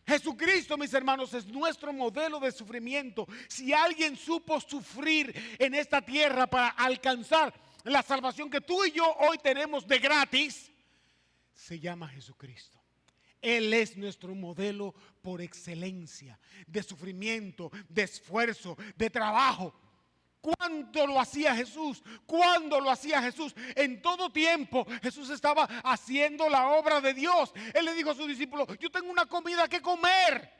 Jesucristo, mis hermanos, es nuestro modelo de sufrimiento. Si alguien supo sufrir en esta tierra para alcanzar la salvación que tú y yo hoy tenemos de gratis, se llama Jesucristo. Él es nuestro modelo por excelencia de sufrimiento, de esfuerzo, de trabajo. ¿Cuánto lo hacía Jesús? ¿Cuándo lo hacía Jesús? En todo tiempo Jesús estaba haciendo la obra de Dios. Él le dijo a sus discípulos, yo tengo una comida que comer.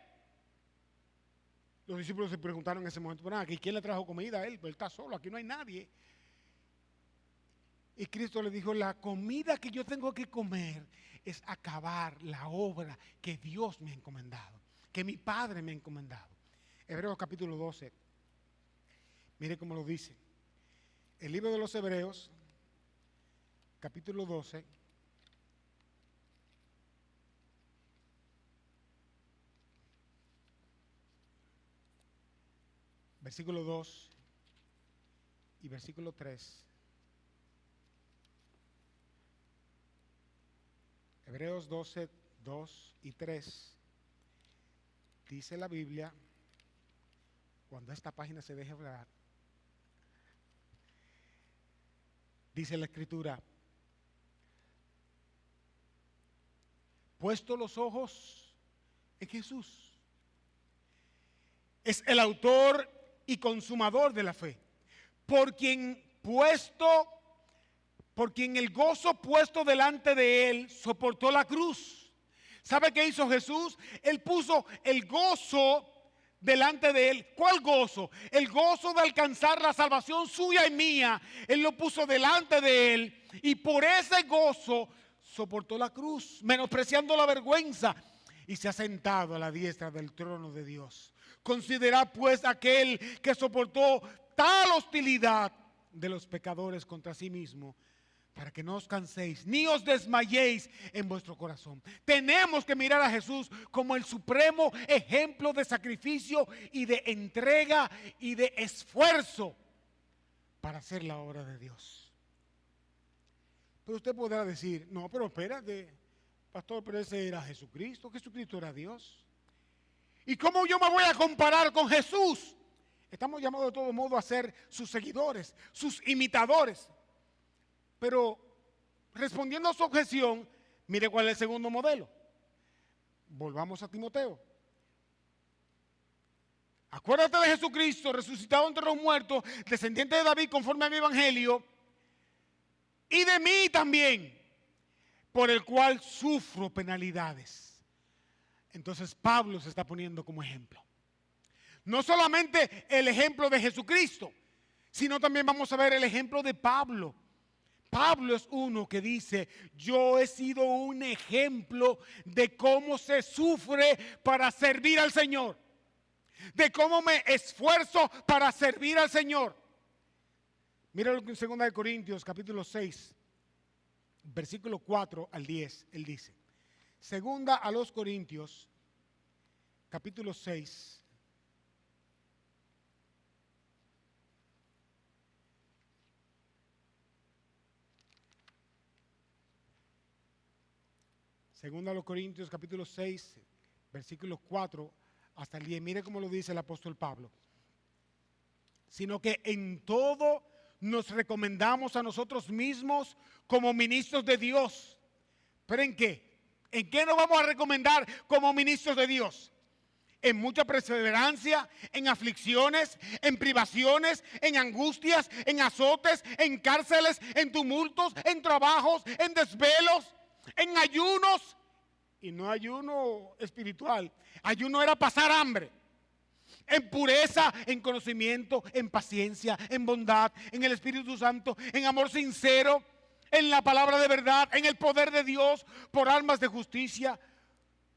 Los discípulos se preguntaron en ese momento, bueno, ¿y quién le trajo comida a él? Pues él está solo, aquí no hay nadie. Y Cristo le dijo, la comida que yo tengo que comer es acabar la obra que Dios me ha encomendado, que mi Padre me ha encomendado. Hebreos capítulo 12. Mire cómo lo dice. El libro de los Hebreos, capítulo 12. versículo 2 y versículo 3. Hebreos 12, 2 y 3. Dice la Biblia, cuando esta página se deje hablar, dice la Escritura: puesto los ojos en Jesús, es el autor y consumador de la fe, por quien el gozo puesto delante de él soportó la cruz. ¿Sabe qué hizo Jesús? Él puso el gozo delante de él. ¿Cuál gozo? El gozo de alcanzar la salvación suya y mía. Él lo puso delante de él y por ese gozo soportó la cruz, menospreciando la vergüenza, y se ha sentado a la diestra del trono de Dios. Considerad pues aquel que soportó tal hostilidad de los pecadores contra sí mismo, para que no os canséis ni os desmayéis en vuestro corazón. Tenemos que mirar a Jesús como el supremo ejemplo de sacrificio y de entrega y de esfuerzo para hacer la obra de Dios. Pero usted podrá decir: no, pero espérate, pastor, pero ese era Jesucristo. Jesucristo era Dios. ¿Y cómo yo me voy a comparar con Jesús? Estamos llamados de todo modo a ser sus seguidores, sus imitadores. Pero respondiendo a su objeción, mire cuál es el segundo modelo. Volvamos a Timoteo. Acuérdate de Jesucristo, resucitado entre los muertos, descendiente de David conforme a mi evangelio, y de mí también, por el cual sufro penalidades. Entonces Pablo se está poniendo como ejemplo. No solamente el ejemplo de Jesucristo, sino también vamos a ver el ejemplo de Pablo. Pablo es uno que dice: yo he sido un ejemplo de cómo se sufre para servir al Señor, de cómo me esfuerzo para servir al Señor. Mira lo que en 2 Corintios capítulo 6, versículo 4 al 10, él dice. 2 a los Corintios capítulo 6. Segunda a los Corintios capítulo 6, versículos 4 hasta el 10. Mire cómo lo dice el apóstol Pablo. Sino que en todo nos recomendamos a nosotros mismos como ministros de Dios. ¿Pero en qué? ¿En qué nos vamos a recomendar como ministros de Dios? En mucha perseverancia, en aflicciones, en privaciones, en angustias, en azotes, en cárceles, en tumultos, en trabajos, en desvelos, en ayunos. Y no ayuno espiritual. Ayuno era pasar hambre. En pureza, en conocimiento, en paciencia, en bondad, en el Espíritu Santo, en amor sincero, en la palabra de verdad, en el poder de Dios, por armas de justicia,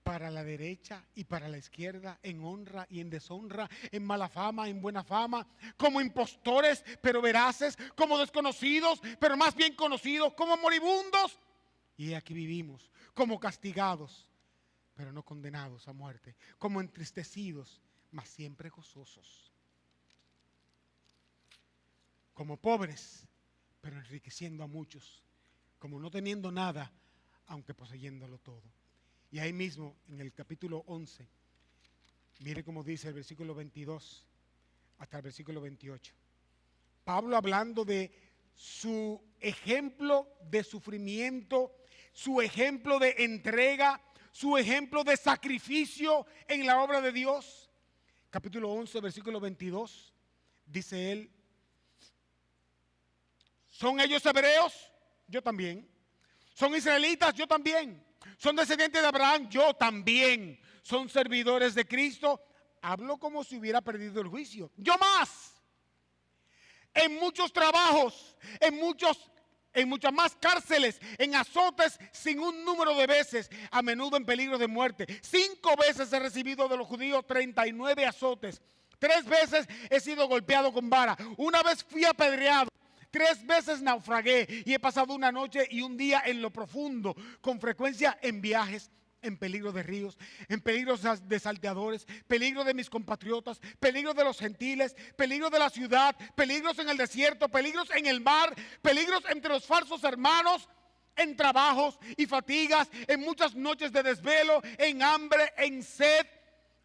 para la derecha y para la izquierda, en honra y en deshonra, en mala fama, en buena fama, como impostores pero veraces, como desconocidos pero más bien conocidos, como moribundos. Y aquí vivimos como castigados pero no condenados a muerte, como entristecidos mas siempre gozosos, como pobres pero enriqueciendo a muchos, como no teniendo nada aunque poseyéndolo todo. Y ahí mismo en el capítulo 11, mire cómo dice el versículo 22 hasta el versículo 28. Pablo hablando de su ejemplo de sufrimiento, su ejemplo de entrega, su ejemplo de sacrificio en la obra de Dios. Capítulo 11, versículo 22, dice él: ¿son ellos hebreos? Yo también. ¿Son israelitas? Yo también. ¿Son descendientes de Abraham? Yo también. ¿Son servidores de Cristo? Hablo como si hubiera perdido el juicio. Yo más. En muchos trabajos, en muchas más cárceles, en azotes sin un número de veces, a menudo en peligro de muerte. 5 veces he recibido de los judíos 39 azotes. 3 veces he sido golpeado con vara. 1 vez fui apedreado. 3 veces naufragué y he pasado una noche y un día en lo profundo, con frecuencia en viajes en peligro de ríos, en peligro de salteadores, peligro de mis compatriotas, peligro de los gentiles, peligro de la ciudad, peligros en el desierto, peligros en el mar, peligros entre los falsos hermanos, en trabajos y fatigas, en muchas noches de desvelo, en hambre, en sed,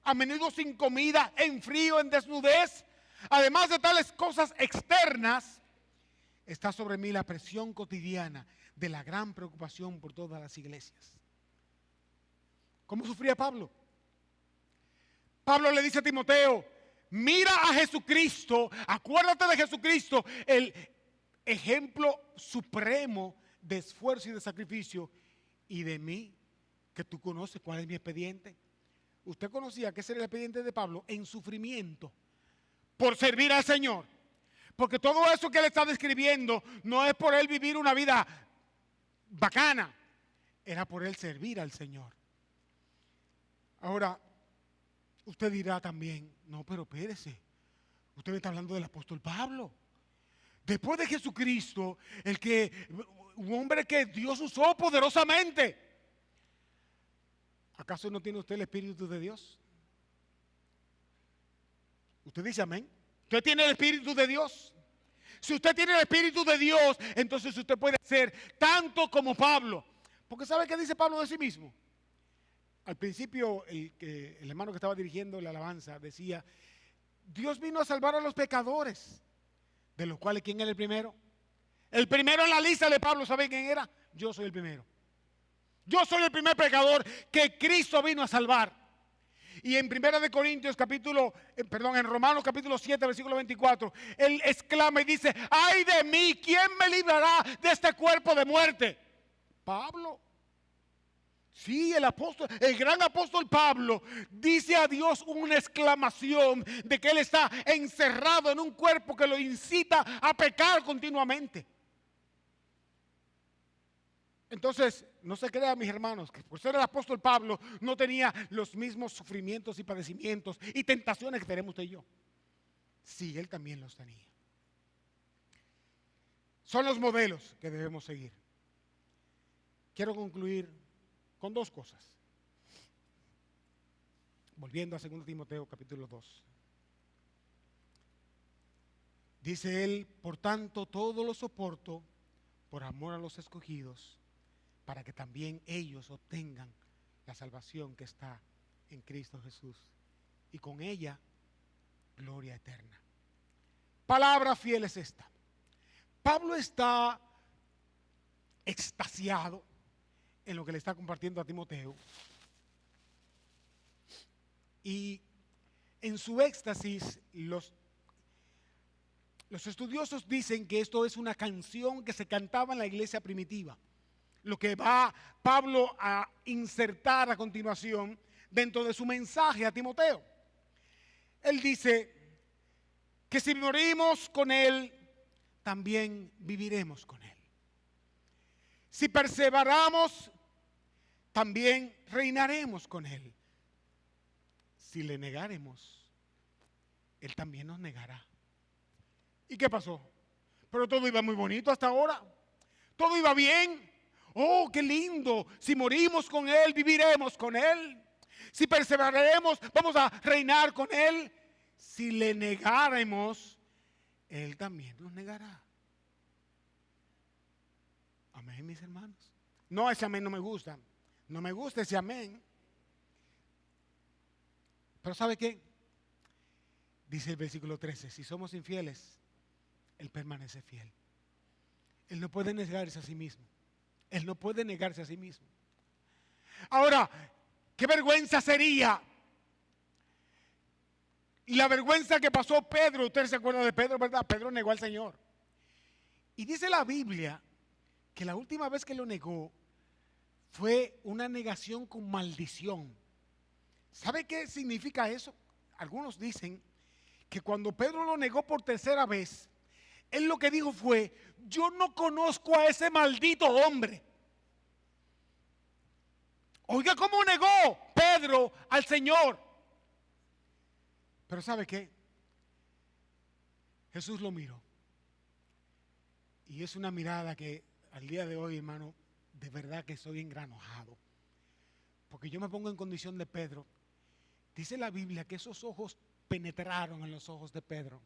a menudo sin comida, en frío, en desnudez. Además de tales cosas externas, está sobre mí la presión cotidiana de la gran preocupación por todas las iglesias. ¿Cómo sufría Pablo? Pablo le dice a Timoteo, mira a Jesucristo, acuérdate de Jesucristo, el ejemplo supremo de esfuerzo y de sacrificio, y de mí, que tú conoces cuál es mi expediente. Usted conocía que ese era el expediente de Pablo en sufrimiento por servir al Señor. Porque todo eso que él está describiendo no es por él vivir una vida bacana, era por él servir al Señor. Ahora, usted dirá también, no, pero espérese, usted me está hablando del apóstol Pablo. Después de Jesucristo, un hombre que Dios usó poderosamente. ¿Acaso no tiene usted el Espíritu de Dios? Usted dice amén. Usted tiene el Espíritu de Dios. Si usted tiene el Espíritu de Dios, entonces usted puede hacer tanto como Pablo. Porque ¿sabe qué dice Pablo de sí mismo? Al principio, el hermano que estaba dirigiendo la alabanza decía, Dios vino a salvar a los pecadores, de los cuales, ¿quién era el primero? El primero en la lista de Pablo, ¿sabe quién era? Yo soy el primero. Yo soy el primer pecador que Cristo vino a salvar. Y en en Romanos capítulo 7, versículo 24, él exclama y dice, ¡ay de mí! ¿Quién me librará de este cuerpo de muerte? Pablo. Sí, el gran apóstol Pablo dice a Dios una exclamación de que él está encerrado en un cuerpo que lo incita a pecar continuamente. Entonces, no se crean, mis hermanos, que por ser el apóstol Pablo no tenía los mismos sufrimientos y padecimientos y tentaciones que tenemos usted y yo. Sí, él también los tenía. Son los modelos que debemos seguir. Quiero concluir con dos cosas. Volviendo a 2 Timoteo capítulo 2. Dice él, por tanto, todo lo soporto por amor a los escogidos, para que también ellos obtengan la salvación que está en Cristo Jesús y con ella gloria eterna. Palabra fiel es esta. Pablo está extasiado en lo que le está compartiendo a Timoteo, y en su éxtasis los estudiosos dicen que esto es una canción que se cantaba en la iglesia primitiva. Lo que va Pablo a insertar a continuación dentro de su mensaje a Timoteo. Él dice que si morimos con él, también viviremos con él. Si perseveramos, también reinaremos con él. Si le negaremos, él también nos negará. ¿Y qué pasó? Pero todo iba muy bonito hasta ahora. Todo iba bien. Oh, qué lindo. Si morimos con él, viviremos con él. Si perseveraremos, vamos a reinar con él. Si le negáramos, él también nos negará. Amén, mis hermanos. No, ese amén no me gusta. No me gusta ese amén. Pero ¿sabe qué? Dice el versículo 13, si somos infieles, él permanece fiel. Él no puede negarse a sí mismo. Él no puede negarse a sí mismo. Ahora, qué vergüenza sería la vergüenza que pasó Pedro. Usted se acuerda de Pedro, ¿verdad? Pedro negó al Señor. Y dice la Biblia que la última vez que lo negó fue una negación con maldición. ¿Sabe qué significa eso? Algunos dicen que cuando Pedro lo negó por tercera vez, él lo que dijo fue, yo no conozco a ese maldito hombre. Oiga, ¿cómo negó Pedro al Señor? Pero ¿sabe qué? Jesús lo miró. Y es una mirada que al día de hoy, hermano, de verdad que estoy engranojado. porque yo me pongo en condición de Pedro. Dice la Biblia que esos ojos penetraron en los ojos de Pedro.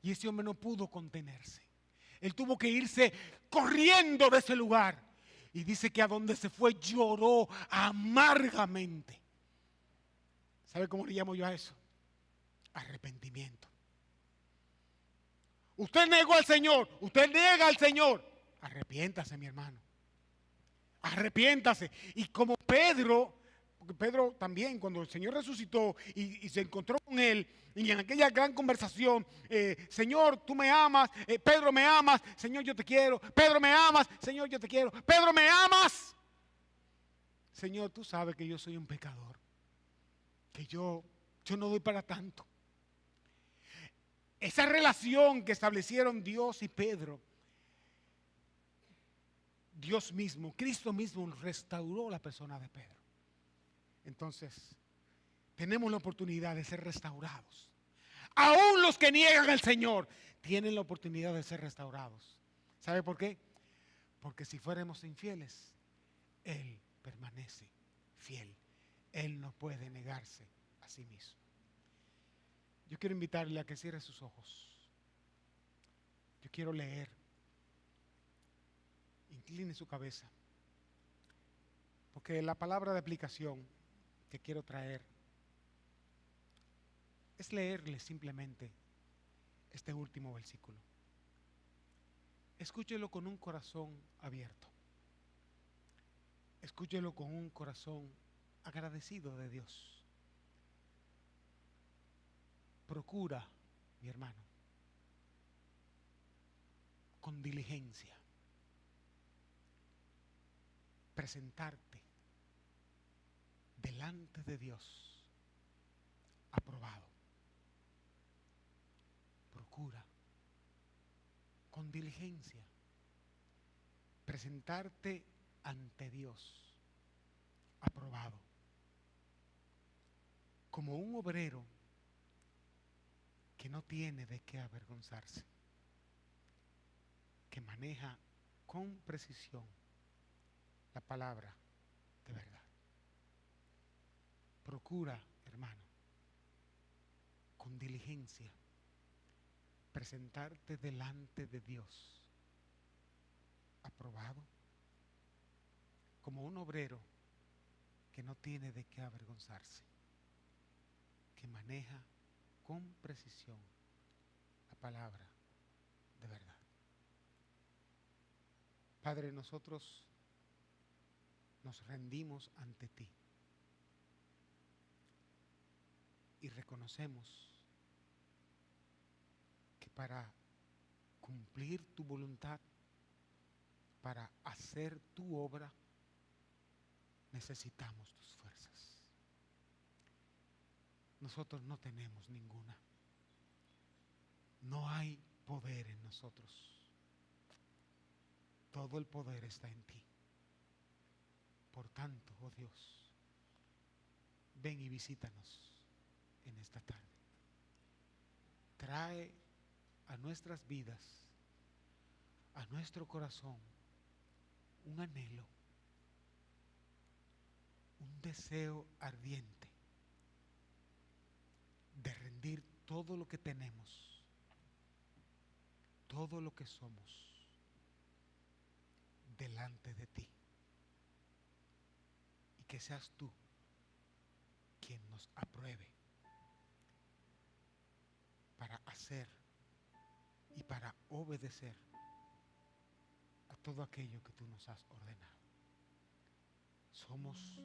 Y ese hombre no pudo contenerse. Él tuvo que irse corriendo de ese lugar. Y dice que a donde se fue lloró amargamente. ¿Sabe cómo le llamo yo a eso? Arrepentimiento. Usted negó al Señor. Usted niega al Señor. Arrepiéntase, mi hermano. Arrepiéntase. Y como Pedro, porque Pedro también, cuando el Señor resucitó y se encontró con él, y en aquella gran conversación, Señor, tú me amas, Pedro, me amas, Señor, yo te quiero, Pedro, me amas, Señor, yo te quiero, Pedro, me amas. Señor, tú sabes que yo soy un pecador, que yo no doy para tanto. Esa relación que establecieron Dios y Pedro, Dios mismo, Cristo mismo restauró la persona de Pedro. Entonces, tenemos la oportunidad de ser restaurados. Aún los que niegan al Señor tienen la oportunidad de ser restaurados. ¿Sabe por qué? Porque si fuéramos infieles, Él permanece fiel. Él no puede negarse a sí mismo. Yo quiero invitarle a que cierre sus ojos. Yo quiero leer. Incline su cabeza. Porque la palabra de aplicación que quiero traer es leerle simplemente este último versículo. Escúchelo con un corazón abierto. Escúchelo con un corazón agradecido de Dios. Procura, mi hermano, con diligencia, presentarte delante de Dios aprobado. Procura con diligencia presentarte ante Dios aprobado, como un obrero que no tiene de qué avergonzarse, que maneja con precisión la palabra de verdad. Procura, hermano, con diligencia presentarte delante de Dios aprobado, como un obrero que no tiene de qué avergonzarse, que maneja con precisión la palabra de verdad. Padre, nosotros nos rendimos ante ti y reconocemos que para cumplir tu voluntad, para hacer tu obra, necesitamos tus fuerzas. Nosotros no tenemos ninguna. No hay poder en nosotros. Todo el poder está en ti. Por tanto, oh Dios, ven y visítanos en esta tarde. Trae a nuestras vidas, a nuestro corazón, un anhelo, un deseo ardiente de rendir todo lo que tenemos, todo lo que somos, delante de ti. Y que seas tú quien nos apruebe para hacer y para obedecer a todo aquello que tú nos has ordenado. Somos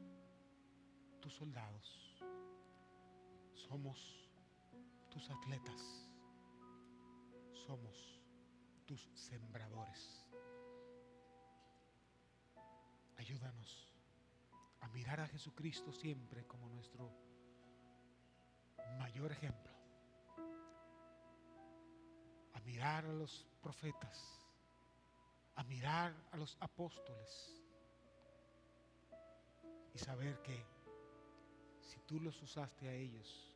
tus soldados, somos tus atletas, somos tus sembradores. Ayúdanos a mirar a Jesucristo siempre como nuestro mayor ejemplo, a mirar a los profetas, a mirar a los apóstoles y saber que si tú los usaste a ellos,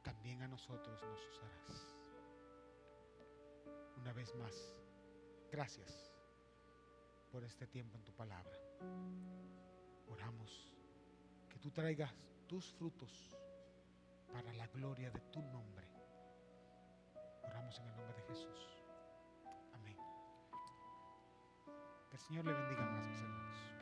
también a nosotros nos usarás. Una vez más, gracias por este tiempo en tu palabra. Oramos que tú traigas tus frutos para la gloria de tu nombre. Oramos en el nombre de Jesús. Amén. Que el Señor le bendiga más, mis hermanos.